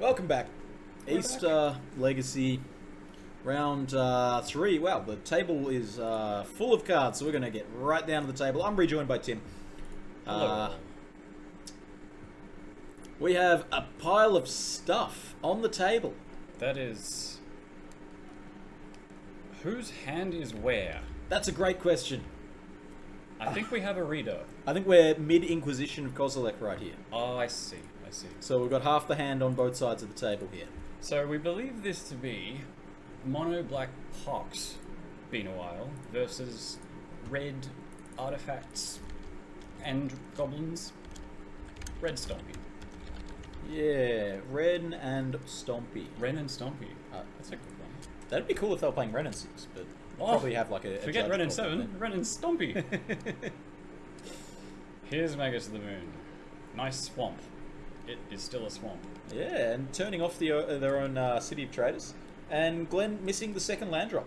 Welcome back. Easter Legacy round 3. Wow, the table is full of cards, so we're going to get right down to the table. I'm rejoined by Tim. Hello. We have a pile of stuff on the table. That is... Whose hand is where? That's a great question. I think we have a reader. I think we're mid-Inquisition of Kozilek right here. Oh, I see. So we've got half the hand on both sides of the table here. So we believe this to be mono black pox, been a while, versus red artifacts and goblins. Red Stompy. Yeah, Ren and Stompy. Ren and Stompy. That's a good one. That'd be cool if they were playing Ren and 6, but probably have like a forget judge Ren and call 7, then. Ren and Stompy. Here's Magus of the Moon. Nice swamp. It is still a swamp. Yeah, and turning off their own City of Traders. And Glenn missing the second land drop.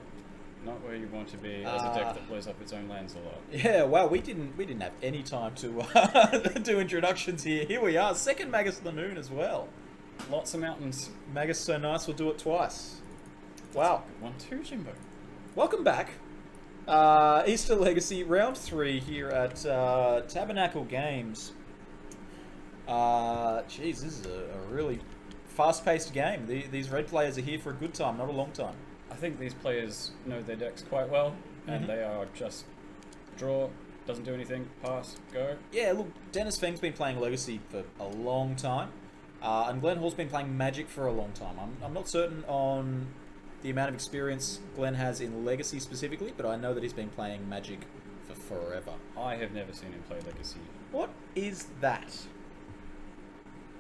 Not where you want to be as a deck that blows up its own lands a lot. Yeah, wow, we didn't have any time to do introductions here. Here we are, second Magus of the Moon as well. Lots of mountains. Magus so nice, we'll do it twice. Wow. Good one too, Jimbo. Welcome back. Easter Legacy, round 3 here at Tabernacle Games. Geez, this is a really fast-paced game. These red players are here for a good time, not a long time. I think these players know their decks quite well, and they are just draw, doesn't do anything, pass, go. Yeah, look, Dennis Feng's been playing Legacy for a long time, and Glenn Hall's been playing Magic for a long time. I'm not certain on the amount of experience Glenn has in Legacy specifically, but I know that he's been playing Magic for forever. I have never seen him play Legacy. What is that?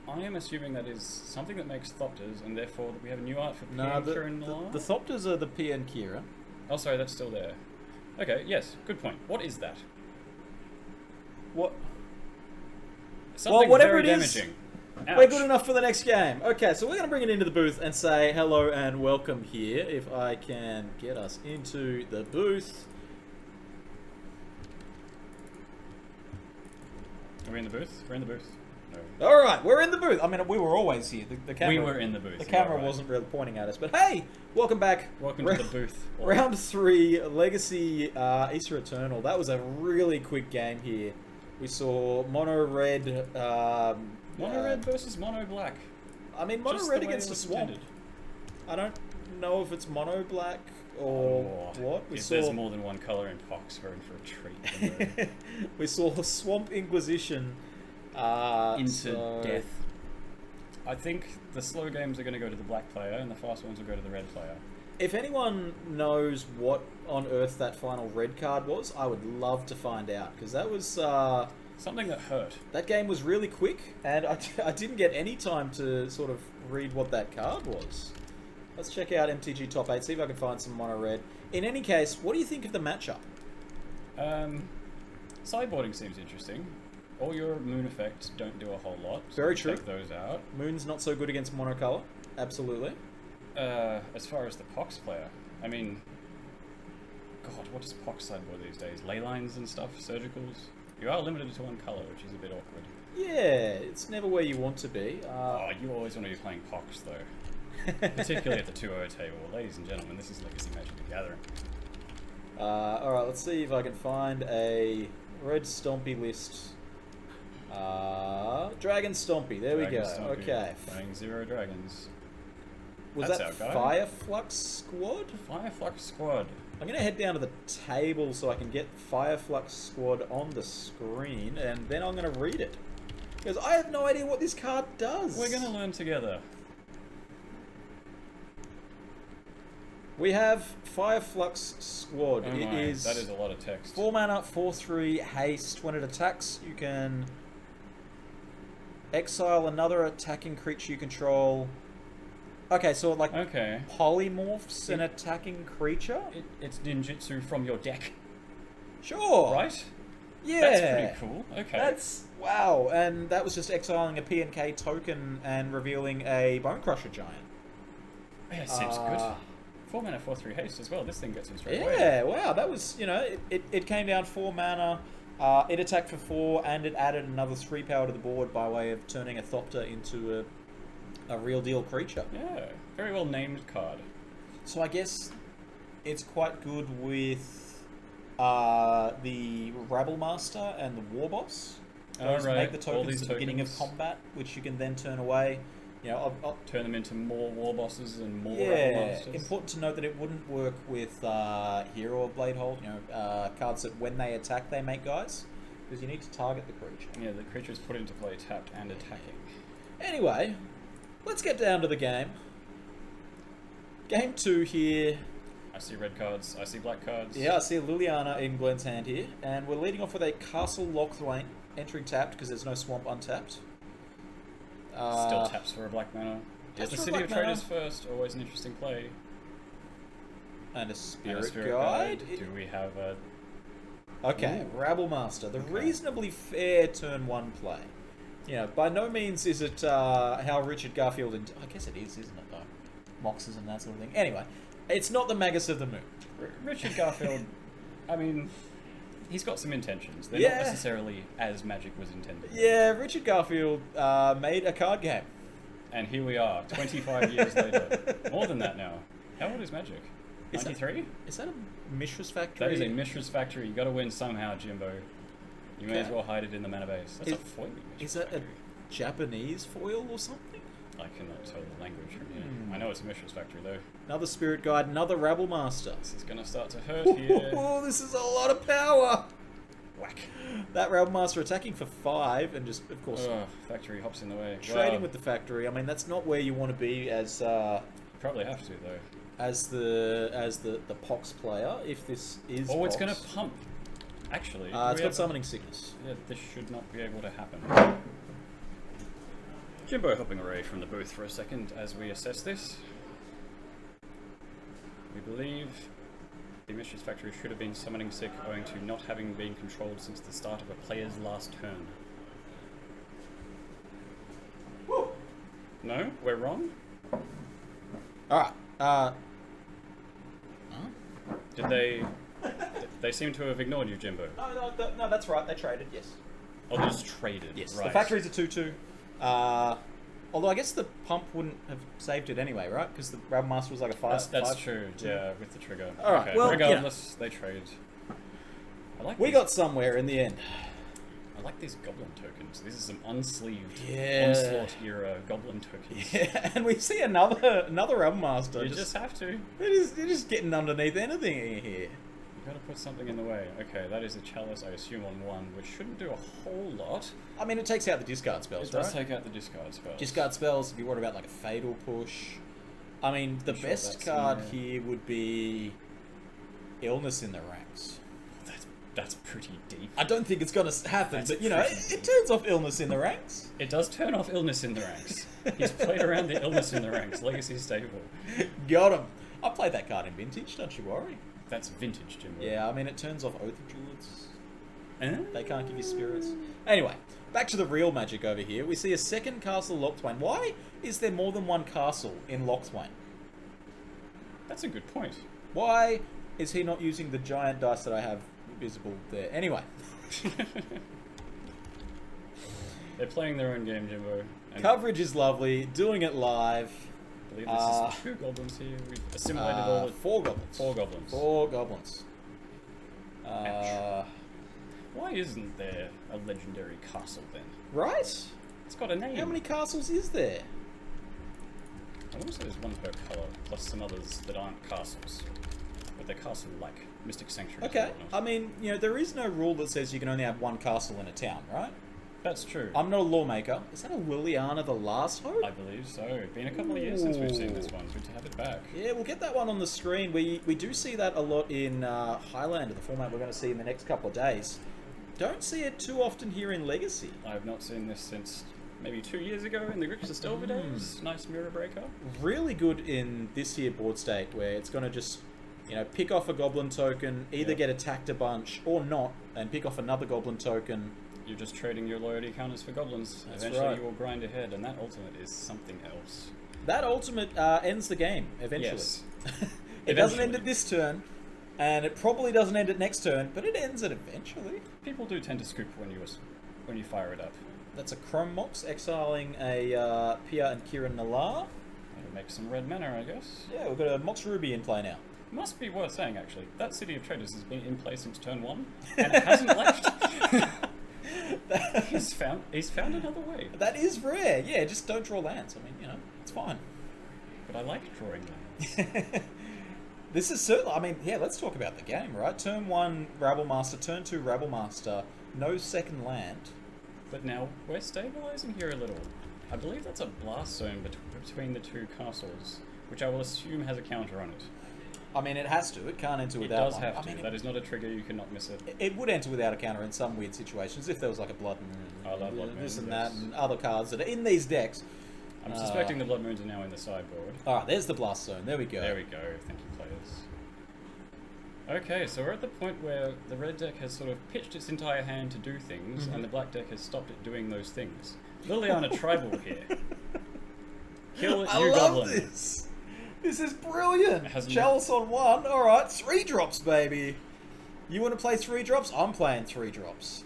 I am assuming that is something that makes Thopters, and therefore that we have a new art for No, Kira and Milan? the Thopters are the P and Kira. Oh, sorry, that's still there. Okay, yes, good point. What is that? What? Something whatever very it is, damaging. We're Ouch. good enough for the next game. Okay, so we're going to bring it into the booth and say hello and welcome here. If I can get us into the booth. Are we in the booth? We're in the booth. No. All right, we're in the booth. I mean, we were always here. The camera, We were in the booth. The you camera are right. wasn't really pointing at us, but hey, welcome back. Welcome to the booth. Round 3, Legacy Easter Eternal. That was a really quick game here. We saw Mono Red. Mono red versus mono black. I mean, Mono Just Red the way against it a was swamp. intended. I don't know if it's Mono Black or what. If there's more than one colour in Pox, we're in for a treat. We saw Swamp Inquisition Into death. I think the slow games are going to go to the black player, and the fast ones will go to the red player. If anyone knows what on earth that final red card was, I would love to find out, because that was Something that hurt. that game was really quick, and I didn't get any time to sort of read what that card was. Let's check out MTG Top 8, see if I can find some mono red. In any case, what do you think of the matchup? Sideboarding seems interesting. All your moon effects don't do a whole lot. So Very true. Take those out. Moon's not so good against monocolor, absolutely. As far as the Pox player, I mean, God, what does Pox sideboard these days? Ley lines and stuff, surgicals. You are limited to one color, which is a bit awkward. Yeah, it's never where you want to be. Oh, you always want to be playing Pox though, particularly at the 2-0 table. Ladies and gentlemen, this is Legacy Magic: The Gathering. Alright, let's see if I can find a red Stompy list. Dragon Stompy, there we go. Stompy, Okay. Playing 0 dragons. Was That's that our guy. Fire Flux Squad? Fireflux Squad. I'm going to head down to the table so I can get Fire Flux Squad on the screen, and then I'm going to read it. Because I have no idea what this card does. We're going to learn together. We have Fire Flux Squad. Oh It my, is that is a lot of text. 4 mana, 4/3 haste. When it attacks, you can exile another attacking creature you control. Okay, so it like Okay. polymorphs an attacking creature? It's ninjutsu from your deck, Sure. right? Yeah. That's pretty cool. Okay. That's wow, and that was just exiling a P&K token and revealing a Bone Crusher Giant. Yeah, seems good. 4 mana, 4/3 haste as well. This thing gets him straight away. Yeah, wow, that was, you know, it came down 4 mana, it attacked for 4, and it added another 3 power to the board by way of turning a Thopter into a real deal creature. Yeah, very well named card. So I guess it's quite good with the Rabble Master and the War Boss. Those Alright, make the all tokens these at the beginning of tokens. combat, which you can then turn away. You know, Turn them into more war bosses and more yeah. Rebel Masters. Important to note that it wouldn't work with Hero or Bladehold. You know, cards that when they attack they make guys, because you need to target the creature. Yeah, the creature is put into play tapped and attacking. Anyway, let's get down to the game. Game 2 here. I see red cards, I see black cards. Yeah, I see Liliana in Glenn's hand here, and we're leading off with a Castle Lochthwain, entering tapped because there's no swamp untapped. Still taps for a black mana. Taps The for a City black of Traders mana. first, always an interesting play. And a And Spirit, a Spirit Guide. Do we have a... Okay, Ooh. Rabble Master, the Okay. reasonably fair turn 1 play. You know, by no means is it how Richard Garfield... I guess it is, isn't it, though? Moxes and that sort of thing. Anyway, it's not the Magus of the Moon. Richard Garfield, I mean, he's got some intentions. They're Yeah. not necessarily as Magic was intended. Yeah, Richard Garfield made a card game. And here we are, 25 years later. More than that now. How old is Magic? Is that- 93? Is that a Mishra's Factory? That is a Mishra's Factory. You got to win somehow, Jimbo. You may as Okay. well hide it in the mana base. That's Is- a foil. Is that a Japanese foil or something? I cannot tell the language from here. Hmm. I know it's a Mishra's Factory though. Another Spirit Guide, another Rabble Master. This is gonna start to hurt here. Oh, this is a lot of power! Whack. That Rabble Master attacking for 5 and just, of course, Ugh, factory hops in the way. trading Wow. with the factory. I mean, that's not where you want to be as Probably have to though. the Pox player. If this is Oh, it's Pox. gonna pump. Actually, do It's we got have- Summoning Sickness. Yeah, this should not be able to happen. Jimbo hopping away from the booth for a second as we assess this. We believe the Mishra's Factory should have been summoning sick owing to not having been controlled since the start of a player's last turn. No? We're wrong? All right. Did they... They seem to have ignored you, Jimbo. No, that's right. They traded. Yes. Oh, they just traded. Yes. Right. The factory's a 2/2. Although I guess the pump wouldn't have saved it anyway, right? Because the Rabble Master was like a 5. That's 5. true, yeah, with the trigger. All right, Okay. well, regardless, they trade. I like We these, got somewhere in the end. I like these goblin tokens. These are some unsleeved Yeah. onslaught era goblin tokens. Yeah, and we see another Rabble Master. You just have to. They're just getting underneath anything here. You gotta put something in the way. Okay, that is a chalice, I assume, on 1, which shouldn't do a whole lot. I mean, it takes out the discard spells, It does right? take out the discard spells. Discard spells, if you worry about like a Fatal Push. I mean, the Sure, best that's card in there. here would be Illness in the Ranks. That's pretty deep. I don't think it's going to happen, That's but you know, pretty it turns off Illness in the Ranks. It does turn off illness in the ranks. He's played around the illness in the ranks, legacy stable. Got him. I played that card in Vintage, don't you worry. That's vintage, Jimbo. Yeah, I mean, it turns off Oath of Druids. Eh? They can't give you spirits. Anyway, back to the real magic over here. We see a second Castle Lochthwain. Why is there more than one castle in Lochthwain? That's a good point. Why is he not using the giant dice that I have visible there? Anyway. They're playing their own game, Jimbo. And Coverage is lovely. Doing it live. I believe this is 2 goblins here. We've assimilated all the 4 goblins. 4 goblins. 4 goblins. Why isn't there a legendary castle then? Right? It's got a name. How many castles is there? I want to say there's one per colour, plus some others that aren't castles. But they're castle-like. Mystic Sanctuary. Okay. I mean, you know, there is no rule that says you can only have one castle in a town, right? That's true. I'm not a lawmaker. Is that a Liliana the Last Hope? I believe so. Been a couple of years since we've seen this one. Good to have it back. Yeah, we'll get that one on the screen. We do see that a lot in Highlander, the format we're going to see in the next couple of days. Don't see it too often here in Legacy. I have not seen this since maybe 2 years ago in the Grips of Stelva days. Nice mirror breaker. Really good in this here board state, where it's going to just, you know, pick off a goblin token, either Yep. get attacked a bunch or not, and pick off another goblin token. You're just trading your loyalty counters for goblins. That's Eventually right. you will grind ahead, and that ultimate is something else. That ultimate ends the game, eventually. Yes. It doesn't end Eventually. at this turn, and it probably doesn't end at next turn, but it ends it eventually. People do tend to scoop when you fire it up. That's a Chrome Mox, exiling a Pia and Kieran Nalar. That'll make some red mana, I guess. Yeah, we've got a Mox Ruby in play now. Must be worth saying, actually. That City of Traders has been in play since turn 1, and it hasn't left. He's found another way. That is rare. Yeah, just don't draw lands. I mean, you know, it's fine. But I like drawing lands. This is certainly... I mean, yeah, let's talk about the game, right? Turn 1, Rabble Master. Turn 2, Rabble Master. No second land. But now we're stabilizing here a little. I believe that's a blast zone between the two castles, which I will assume has a counter on it. I mean, it has to. It can't enter without It does one. have I to. mean, That is not a trigger, you cannot miss it. It would enter without a counter in some weird situations, if there was like a Blood Moon, I love Blood this Moon, and yes. that, and other cards that are in these decks. I'm suspecting the Blood Moons are now in the sideboard. Alright, there's the Blast Zone. There we go. There we go. Thank you, players. Okay, so we're at the point where the red deck has sort of pitched its entire hand to do things, and the black deck has stopped it doing those things. Liliana Tribal here. Kill it, you goblin. This! This is brilliant! Hasn't Chalice on 1. Alright, 3 drops, baby! You want to play 3 drops? I'm playing 3 drops.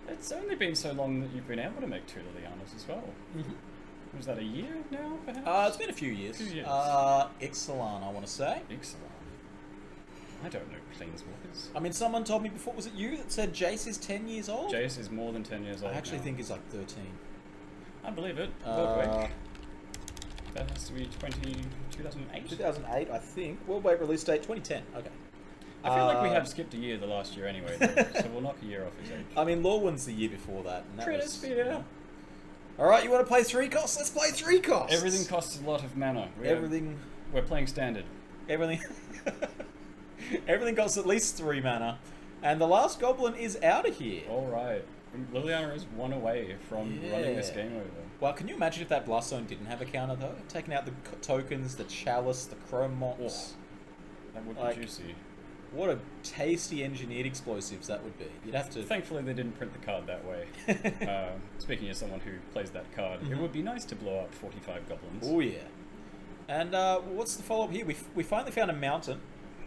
It's only been so long that you've been able to make 2 Lilianas as well. Was that a year now, perhaps? It's been a few years. 2 years. Ixalan, I want to say. Excellent. I don't know Planeswalkers. I mean, someone told me before, was it you that said Jace is 10 years old? Jace is more than 10 years old I actually now. think he's like 13. I believe it. World Wake. That has to be 2008? 2008, I think. World Wake release date 2010. Okay. I feel like we have skipped a year the last year anyway, though, so we'll knock a year off his age. I mean, Lorwyn's the year before that. And that Trinisphere! Alright, you want to play 3 costs? Let's play 3 costs! Everything costs a lot of mana. We're playing standard. Everything... Everything costs at least 3 mana. And the last goblin is out of here. Alright. Liliana is 1 away from running this game over. Well, can you imagine if that Blast Zone didn't have a counter, though? Taking out the tokens, the Chalice, the Chrome Mox. That would Like, be juicy. What a tasty engineered explosives that would be. You'd have to... Thankfully they didn't print the card that way. Speaking as someone who plays that card, it would be nice to blow up 45 goblins. Oh, yeah. And what's the follow-up here? We finally found a mountain.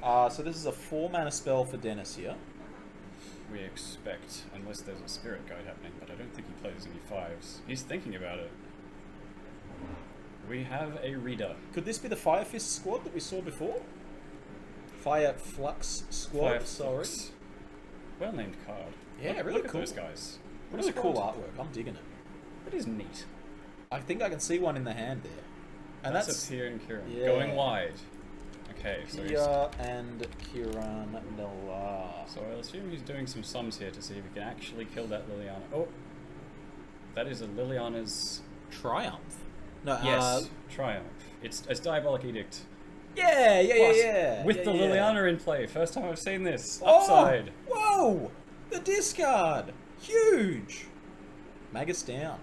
So this is a 4 mana spell for Dennis here. We expect, unless there's a spirit guide happening, but I don't think he plays any 5s. He's thinking about it. We have a reader. Could this be the Fire Fist squad that we saw before? Fire Flux squad, sorry. Well named card. Yeah, look, really look cool. at those guys. Really cool artwork. I'm digging it. It is neat. I think I can see one in the hand there. And that's a Pia and Kieran. yeah. Going wide. Okay, so Pia and Kieran Nalar. So I'll assume he's doing some sums here to see if he can actually kill that Liliana. Oh! That is a Liliana's... Triumph. No, Yes, Triumph. It's Diabolic Edict. Yeah. With Yeah, the yeah. Liliana in play. First time I've seen this. Oh, Upside. Whoa! The discard! Huge! Magus down.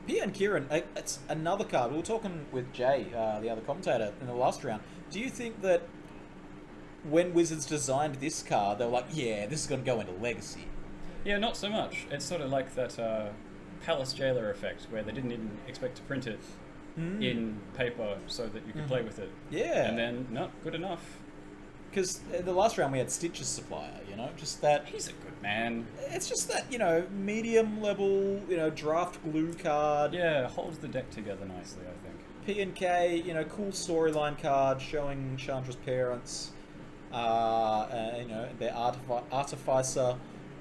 Pia and Kieran, it's another card. We were talking with Jay, the other commentator, in the last round. Do you think that when Wizards designed this card, they were like, yeah, this is going to go into Legacy? Yeah, not so much. It's sort of like that Palace Jailer effect, where they didn't even expect to print it in paper so that you could play with it. Yeah. And then, no, good enough. Because the last round we had Stitch's Supplier, you know, just that... He's a good man. It's just that, you know, medium level, you know, draft glue card. Yeah, holds the deck together nicely, I think. P&K, you know, cool storyline card showing Chandra's parents, you know, their artificer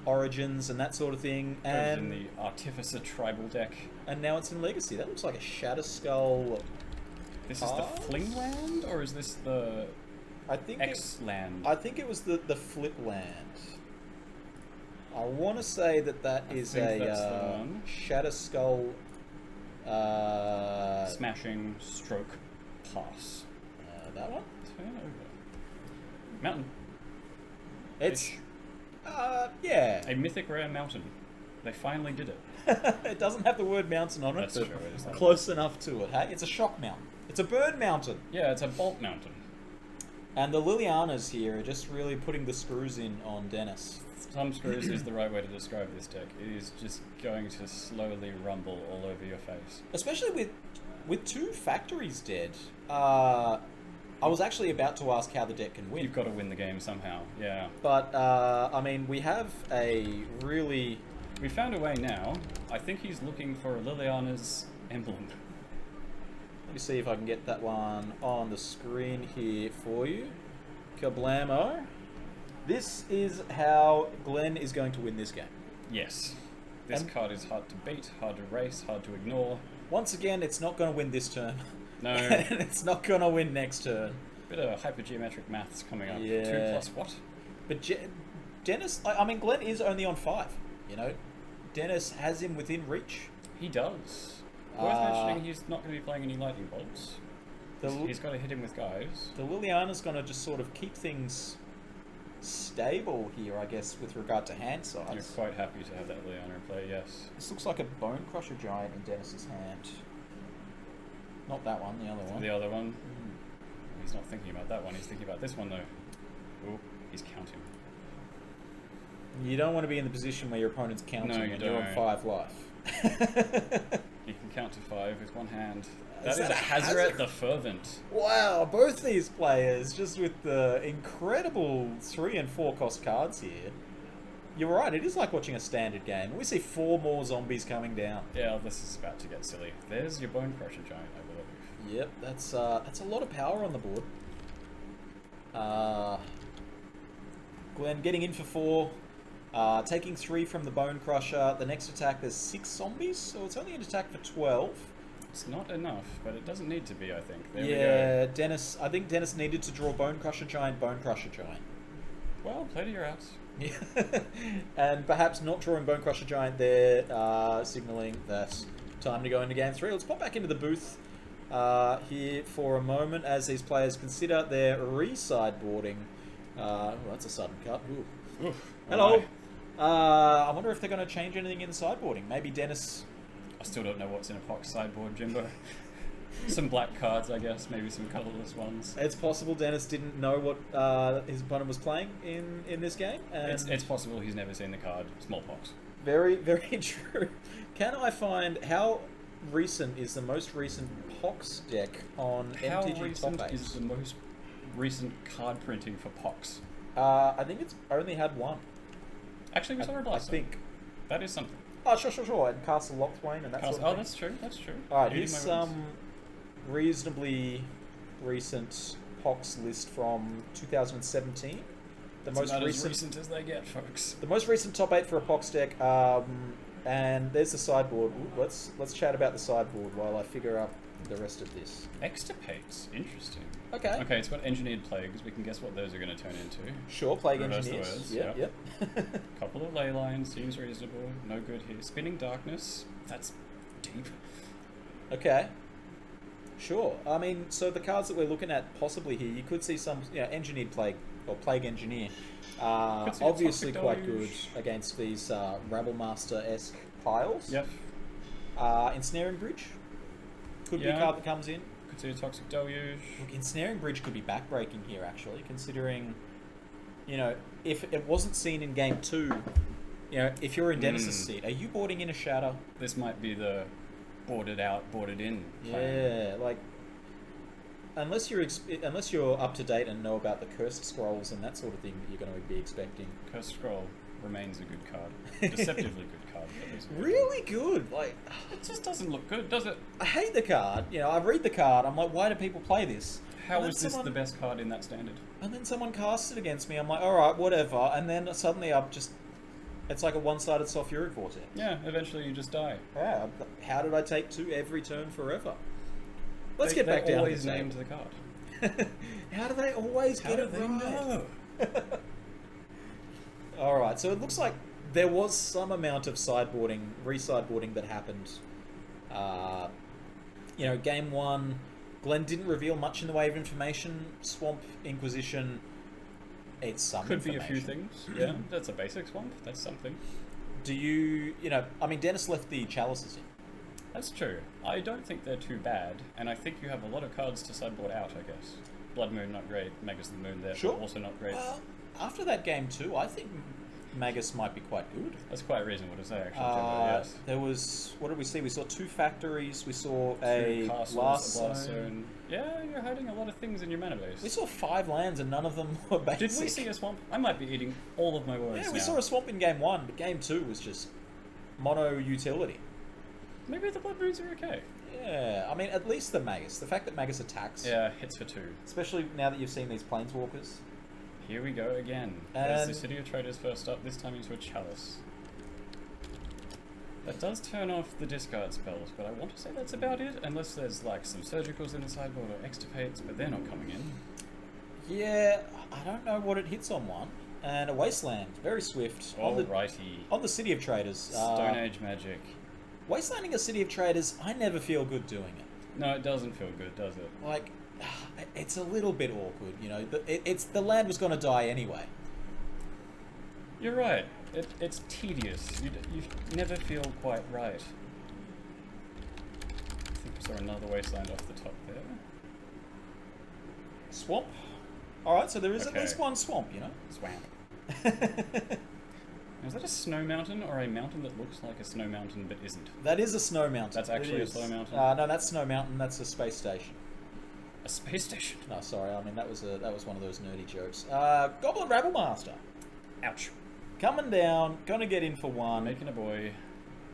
origins and that sort of thing. Goes And in the Artificer tribal deck. And now it's in Legacy. That looks like a Shatter Skull. This is the Fling land, or is this the I think X land? I think it was the flip land. I want to say that is think that's the a one. Shatter Skull. Smashing stroke pass. That one? Turn over. Mountain. It's Fish. yeah. A mythic rare mountain. They finally did it. It doesn't have the word mountain on it, That's but true, it is like close enough to it. Hey, it's a shock mountain. It's a burn mountain. Yeah, it's a bolt mountain. And the Lilianas here are just really putting the screws in on Dennis. Some screws is the right way to describe this deck. It is just going to slowly rumble all over your face. Especially with 2 factories dead. I was actually about to ask how the deck can win. You've got to win the game somehow, yeah. But, I mean, we have a really We found a way now. I think he's looking for Liliana's emblem. Let me see if I can get that one on the screen here for you. Kablamo. This is how Glenn is going to win this game. Yes. This And- card is hard to beat, hard to race, hard to ignore. Once again, it's not going to win this turn. No. And it's not going to win next turn. Bit of hypergeometric maths coming up. Yeah. 2 plus what? But Dennis, I mean, Glenn is only on 5. You know, Dennis has him within reach. He does. Worth mentioning, he's not going to be playing any lightning bolts. He's got to hit him with guys. The Liliana's going to just sort of keep things stable here, I guess, with regard to hand size. You're quite happy to have that Liliana in play, yes. This looks like a Bone Crusher Giant in Dennis's hand. Not that one, the other one. The other one, Mm. he's not thinking about that one, he's thinking about this one though. Oh, he's counting. You don't want to be in the position where your opponent's counting No, you and you're on don't. 5 life. You can count to 5 with one hand. Is That is that a Hazret Hazret? the Fervent. Wow, both these players just with the incredible 3 and 4 cost cards here. You're right, it is like watching a standard game. We see 4 more zombies coming down. Yeah, this is about to get silly. There's your Bone Crusher Giant, I believe. Yep, that's a lot of power on the board. Glenn getting in for 4, taking 3 from the Bone Crusher. The next attack, there's 6 zombies, so it's only an attack for 12. It's not enough, but it doesn't need to be, I think. There we Yeah, Dennis. I think Dennis needed to draw Bone Crusher Giant, Bone Crusher Giant. go. Well, play to your outs. Yeah. And perhaps not drawing Bone Crusher Giant there, signalling that time to go into game 3. Let's pop back into the booth here for a moment as these players consider their re-sideboarding. Oh, that's a sudden cut. Ooh. Oof. Hello. Oh, I wonder if they're going to change anything in the sideboarding. Maybe Dennis. I still don't know what's in a Pox sideboard, Jimbo. Some black cards, I guess. Maybe some colourless ones. It's possible Dennis didn't know what his opponent was playing in this game. And It's possible he's never seen the card Smallpox. very, very true. Can I find how recent is the most recent Pox deck on How MTG recent Top 8? is the most recent card printing for Pox? I think it's only had 1. Actually, we saw a I blast. think. That is something. Oh, sure. And Castle Lochthwain and that sort of thing. That's true. That's true. Alright, Eating here's my some words. reasonably recent Pox list from 2017. The It's most about recent, as recent as they get, folks. the most recent top 8 for a Pox deck. And there's the sideboard. Ooh, let's chat about the sideboard while I figure out the rest of this. Extirpates. Interesting. Okay. Okay, it's got engineered plagues. We can guess what those are going to turn into. Sure, Plague Reverse the Engineers. words, Yep. Couple of ley lines. Seems reasonable. No good here. Spinning Darkness. That's deep. Okay. Sure. I mean, so the cards that we're looking at possibly here, you could see some, Engineered Plague or Plague Engineer. Could see a Obviously Toxic quite good Deluge. against these Rabblemaster-esque piles. Yep. Ensnaring Bridge could be a Yeah. card that comes in. Could see a Toxic Deluge. Look, Ensnaring Bridge could be backbreaking here, actually, considering, if it wasn't seen in Game 2, if you're in Dennis's seat, are you boarding in a Shatter? This might be the boarded out, boarded in. plan. Yeah, like, unless you're up to date and know about the Cursed Scrolls and that sort of thing that you're going to be expecting. Cursed Scroll remains a good card. Deceptively good card. But it's good. Really good. Like, It just doesn't look good, does it? I hate the card. I read the card. I'm like, why do people play this? How And then is this someone- the best card in that standard? And then someone casts it against me. I'm like, all right, whatever. And then suddenly it's like a one-sided sulfuric vortex. Yeah, eventually you just die. Yeah. How did I take 2 every turn forever? Let's get back they down. always to the named table. the card. How do they always How get do it they right? know? All right, so it looks like there was some amount of re-sideboarding that happened. Game 1, Glenn didn't reveal much in the way of information. Swamp, Inquisition, it's some Could be a few information. things. Yeah, that's a basic swamp. That's something. Do you, Dennis left the chalices in. That's true. I don't think they're too bad, and I think you have a lot of cards to sideboard out, I guess. Blood Moon, not great. Magus of the Moon, therefore, Sure. also not great. Well, after that game 2, I think Magus might be quite good. That's quite reasonable to say, actually. Jimbo, yes. There was, what did we see? We saw 2 factories, we saw 2 a castles, blast a blast zone. zone. Yeah, you're hiding a lot of things in your mana base. We saw 5 lands and none of them were basic. Did we see a swamp? I might be eating all of my words Yeah, now. we saw a swamp in game 1, but game 2 was just mono utility. Maybe the Blood Moons are okay. Yeah, I mean, at least the Magus. The fact that Magus attacks, Yeah, hits for 2. especially now that you've seen these Planeswalkers. Here we go again. There's the And- City of Traders first up, this time into a Chalice. That does turn off the discard spells, but I want to say that's about it, unless there's like some Surgicals in the sideboard or Extirpates, but they're not coming in. Yeah, I don't know what it hits on one. And a Wasteland, very swift. Alrighty. On the City of Traders. Stone Age Magic. Wastelanding a City of Traders, I never feel good doing it. No, it doesn't feel good, does it? Like, it's a little bit awkward, you know. It's the land was going to die anyway. You're right. It's tedious. You never feel quite right. I think I saw another Wasteland off the top there. Swamp. All right, so there is Okay. at least one swamp, you know. Swamp. Is that a snow mountain or a mountain that looks like a snow mountain but isn't? That is a snow mountain. That's It actually a is. snow mountain? No, that's snow mountain. That's a space station. A space station. No, sorry. I mean that was one of those nerdy jokes. Goblin Rabble Master Ouch. coming down. Gonna get in for one. Making a boy.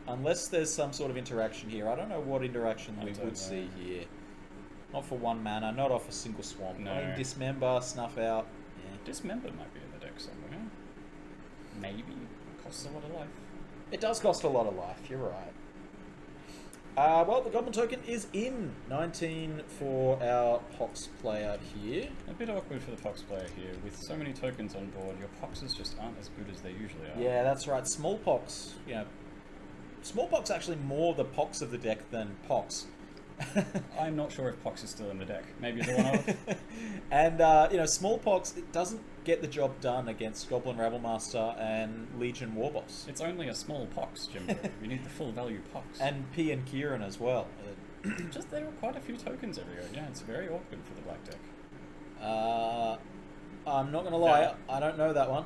Unless there's some sort of interaction here. I don't know what interaction I we don't would know. see here. Not for one mana. Not off a single swamp. No. I mean, dismember, snuff out. Yeah. Dismember might be in the deck somewhere. Maybe. Costs a lot of life. It does cost a lot of life. You're right. Well, the Goblin token is in. 19 for our Pox player here. A bit awkward for the Pox player here. With so many tokens on board, your Poxes just aren't as good as they usually are. Yeah, that's right. Smallpox. You know, Smallpox actually more the Pox of the deck than Pox. I'm not sure if Pox is still in the deck. Maybe it's a one-off. And, you know, Smallpox, it doesn't get the job done against Goblin Rabblemaster and Legion Warboss. It's only a small Pox, Jimbo. You need the full value Pox. And P and Kieran as well. Just there are quite a few tokens everywhere. Yeah, it's very awkward for the black deck. I'm not going to lie, That- I don't know that one.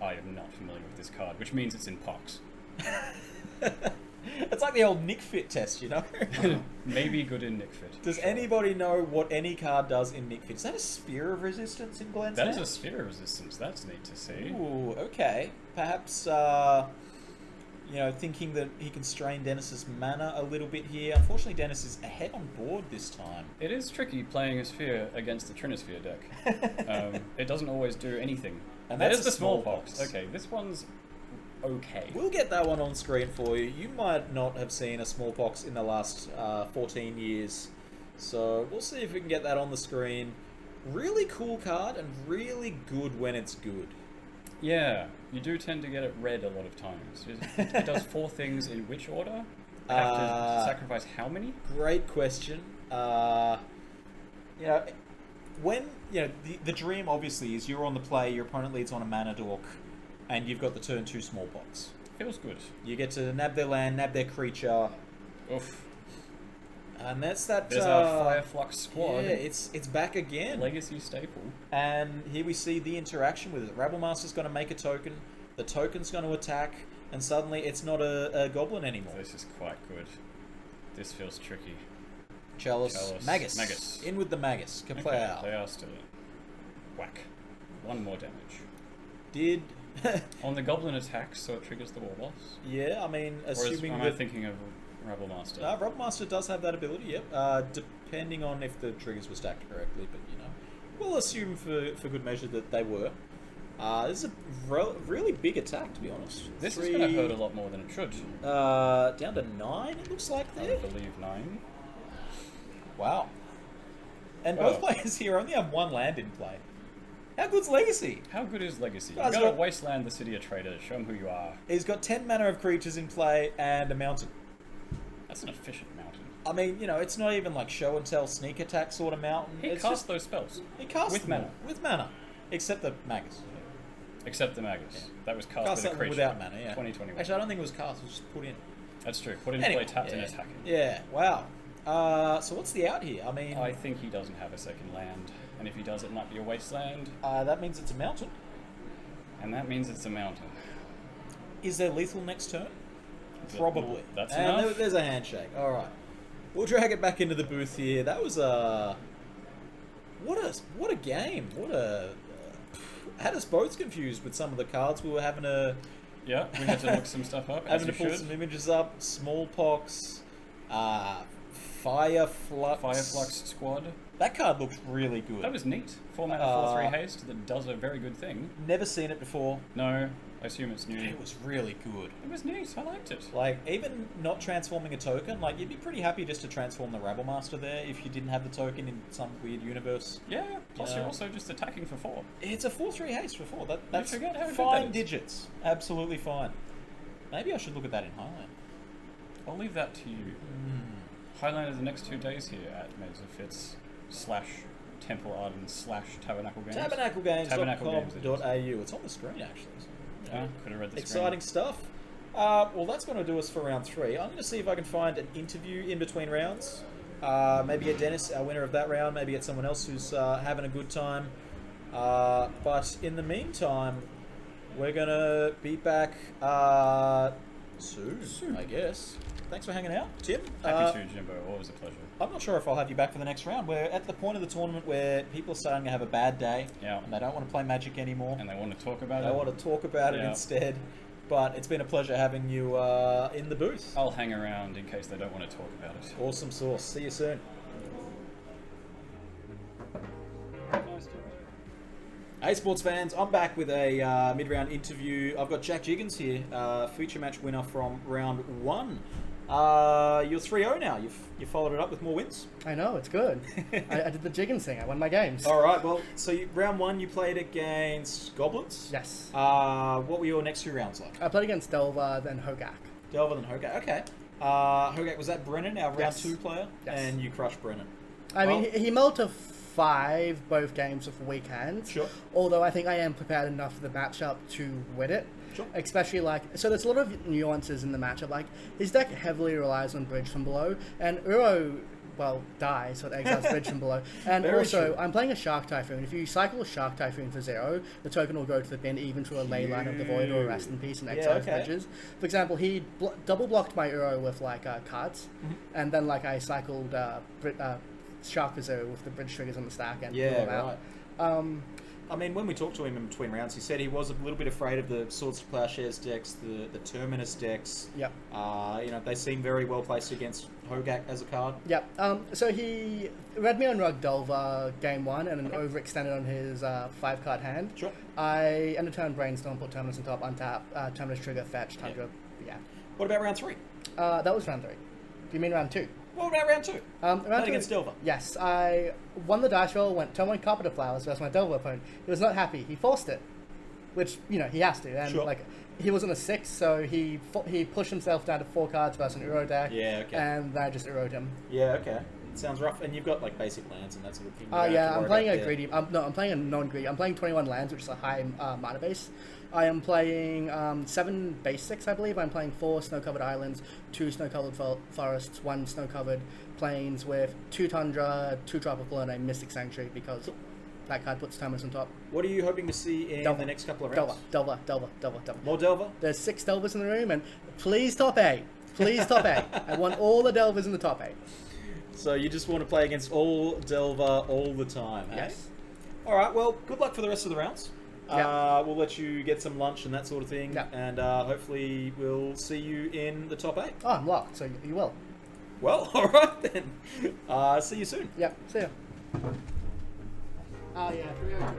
I am not familiar with this card, which means it's in Pox. It's like the old Nick Fit test, you know? Maybe good in Nick Fit. Does Sure. anybody know what any card does in Nick Fit? Is that a Sphere of Resistance in Glenn's That is hand? a Sphere of Resistance. That's neat to see. Ooh, okay. Perhaps, you know, thinking that he can strain Dennis's mana a little bit here. Unfortunately, Dennis is ahead on board this time. It is tricky playing a Sphere against the Trinisphere deck. It doesn't always do anything. And There's that's the a Smallpox. Smallpox. Okay, this one's okay. We'll get that one on screen for you. You might not have seen a Smallpox in the last 14 years. So we'll see if we can get that on the screen. Really cool card and really good when it's good. Yeah, you do tend to get it red a lot of times. It does 4 things in which order? I have to sacrifice how many? Great question. You know, when you know the dream obviously is you're on the play, your opponent leads on a mana dork, and you've got the turn 2 Smallpox. Feels good. You get to nab their land, nab their creature, Oof. and that's that. There's our Fireflux squad. Yeah, it's back again. Legacy staple. And here we see the interaction with it. Rabblemaster's going to make a token, the token's going to attack, and suddenly it's not a goblin anymore. This is quite good. This feels tricky. Chalice. Magus. Magus. In with the Magus. Can play Okay, out. they are still in. Whack. 1 more damage. Did... On the goblin attack, so it triggers the Warboss. yeah, I mean, Or assuming am I that... thinking of Rabblemaster? Rabblemaster does have that ability, yep. Depending on if the triggers were stacked correctly, but, you know, we'll assume for good measure that they were. This is a really big attack, to be honest. This is going to hurt a lot more than it should. Down to 9, it looks like I there. believe 9. Wow. And both players here only have 1 land in play. How good's Legacy? How good is Legacy? Guys, You got to look- Wasteland the City of Traders. Show them who you are. He's got 10 mana of creatures in play and a mountain. That's an efficient mountain. I mean, you know, it's not even like show and tell sneak attack sort of mountain. He It's casts just, those spells. he casts with them all. mana. With mana. Except the Magus. Except the Magus. That was cast Cast with a that creature. without mana, yeah. 2021. Actually, I don't think it was cast, it was just put in. That's true. Put in Anyway, play tapped yeah. and attacking. Yeah, wow. So what's the out here? I mean, I think he doesn't have a second land. And if he does, it might be a Wasteland. that means it's a mountain. And that means it's a mountain. Is there lethal next turn? Is it- Probably. That's and enough. there's a handshake. All right. We'll drag it back into the booth here. That was a... What a game. What a... had us both confused with some of the cards we were having to Yeah, we had to look some stuff up. Having to pull some images up. Smallpox, Fire Fireflux Squad. That card looks really good. That was neat. 4-mana, 4/3 haste that does a very good thing. Never seen it before. No, I assume it's new. It was really good. It was neat. I liked it. Like, even not transforming a token, like, you'd be pretty happy just to transform the Rabble Master there if you didn't have the token in some weird universe. Yeah, plus you're also just attacking for 4. It's a 4/3 haste for 4. That's forget how good fine that is. digits. Absolutely fine. Maybe I should look at that in Highland. I'll leave that to you. Highland is the next 2 days here at Mesa Fits / Temple Arden / Tabernacle Games. TabernacleGames.com.au. It's on the screen, actually. So, Yeah, could have read the exciting stuff. Well, that's going to do us for round 3. I'm going to see if I can find an interview in between rounds. Maybe get Dennis, our winner of that round. Maybe get someone else who's having a good time. But in the meantime, we're going to be back soon, I guess. Thanks for hanging out, Tim. Happy to, Jimbo. Always a pleasure. I'm not sure if I'll have you back for the next round. We're at the point of the tournament where people are starting to have a bad day. Yeah. And they don't want to play Magic anymore. And they want to talk about it. They want to talk about it Yeah. instead. But it's been a pleasure having you in the booth. I'll hang around in case they don't want to talk about it. Awesome sauce. See you soon. Hey sports fans, I'm back with a mid-round interview. I've got Jack Jiggins here, feature match winner from round 1. You're 3-0 now. You've followed it up with more wins. I know, it's good. I did the Jiggins thing. I won my games. All right. Well, so round 1 you played against Goblins. Yes. What were your next 2 rounds like? I played against Delva, then Hogak. Delver and Hogak. Okay. Hogak, was that Brennan, our round Yes. 2 player? Yes. And you crushed Brennan. I mean, Well- he milled to 5 both games with weak hands. Sure. Although I think I am prepared enough for the matchup to win it. Sure. Especially so there's a lot of nuances in the matchup. Like his deck heavily relies on Bridge from Below, and Uro, well, dies, so it exiles Bridge from Below. And Very also, true. I'm playing a Shark Typhoon. If you cycle a Shark Typhoon for 0, the token will go to the bin even to a Leyline of the Void or a Rest in Peace and exiles okay. Bridges. For example, he double blocked my Uro with cards, and then I cycled Shark for 0 with the Bridge triggers on the stack and blew him out. I mean, when we talked to him in between rounds, he said he was a little bit afraid of the Swords to Plowshares decks, the Terminus decks. Yep. They seem very well placed against Hogak as a card. Yep. So he read me on Rug Delver game 1 and then overextended on his 5-card hand. Sure. I end of turn Brainstorm, put Terminus on top, untap, Terminus trigger, fetch, Tundra. Yeah. What about round 3? That was round 3. Do you mean round 2? What about round 2? Round Played 2 against Delver. Yes, I won the dice roll, went turn 1 Carpenter Flowers versus my Delver opponent. He was not happy. He forced it, which, he has to. And, Sure. he was on a 6, so he pushed himself down to 4 cards versus an Uro deck. Yeah, okay. And I just Uro'd him. Yeah, okay. Sounds rough. And you've got, basic lands and that sort of thing. You don't have Yeah, to I'm worry playing about a there. greedy. I'm playing a non-greedy. I'm playing 21 lands, which is a high mana base. I am playing 7 basics, I believe. I'm playing 4 snow-covered islands, 2 snow-covered forests, 1 snow-covered plains with 2 tundra, 2 tropical, and a mystic sanctuary because that card puts Terminus on top. What are you hoping to see in the next couple of rounds? Delver. More Delver? There's 6 Delvers in the room, and please top 8. Please top 8. I want all the Delvers in the top 8. So you just want to play against all Delver all the time, eh? Yes. All right, well, good luck for the rest of the rounds. Yeah. We'll let you get some lunch and that sort of thing. Yeah. And hopefully we'll see you in the top 8. Oh, I'm locked, so you will. Well, all right then. See you soon. Yep, see ya. Oh, yeah, 3 results.